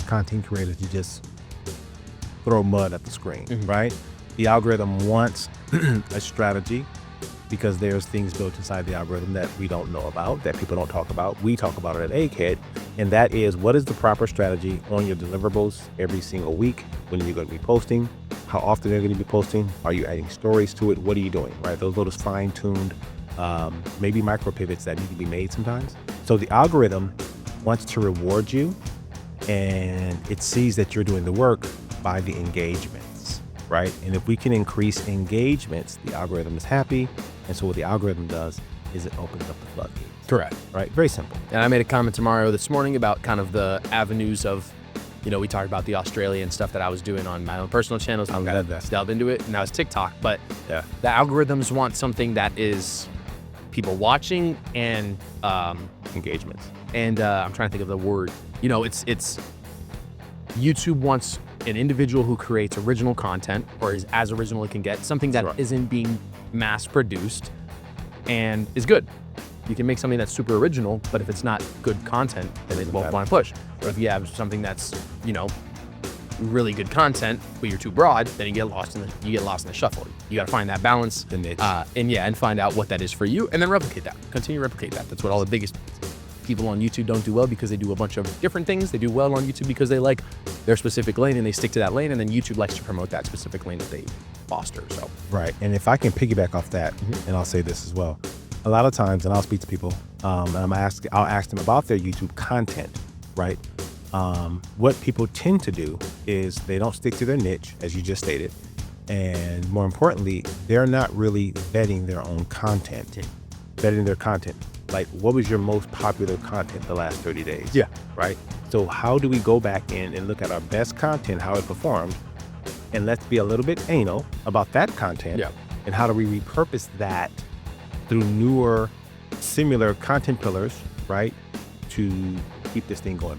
content creator to just throw mud at the screen, right? The algorithm wants a strategy because there's things built inside the algorithm that we don't know about, that people don't talk about. We talk about it at Egghead, and that is what is the proper strategy on your deliverables every single week when you're going to be posting, how often you're going to be posting, are you adding stories to it, what are you doing, right? Those little fine-tuned, maybe micro pivots that need to be made sometimes. So the algorithm wants to reward you, and it sees that you're doing the work by the engagements, right? And if we can increase engagements, the algorithm is happy. And so what the algorithm does is it opens up the floodgates. Correct. Right? Very simple. And I made a comment to Mario this morning about kind of the avenues of, we talked about the Australian stuff that I was doing on my own personal channels. I love that. Delve into it, and now it's TikTok. But yeah, the algorithms want something that is people watching and engagements. And I'm trying to think of the word. It's YouTube wants an individual who creates original content, or is as original as it can get, something that isn't being mass produced and is good. You can make something that's super original, but if it's not good content, then it won't want to push. Or if you have something that's, really good content, but you're too broad, then you get lost in the shuffle. You got to find that balance, the niche, and find out what that is for you, and then replicate that. Continue to replicate that. That's what all the biggest people on YouTube don't do well, because they do a bunch of different things. They do well on YouTube because they like their specific lane and they stick to that lane, and then YouTube likes to promote that specific lane that they foster. So right. And if I can piggyback off that, and I'll say this as well, a lot of times, and I'll speak to people, and I'll ask them about their YouTube content, right? What people tend to do is they don't stick to their niche, as you just stated, and more importantly, they're not really vetting their own content, vetting their content. Like, what was your most popular content the last 30 days? Yeah. Right? So how do we go back in and look at our best content, how it performed, and let's be a little bit anal about that content, and how do we repurpose that through newer, similar content pillars, right, to keep this thing going?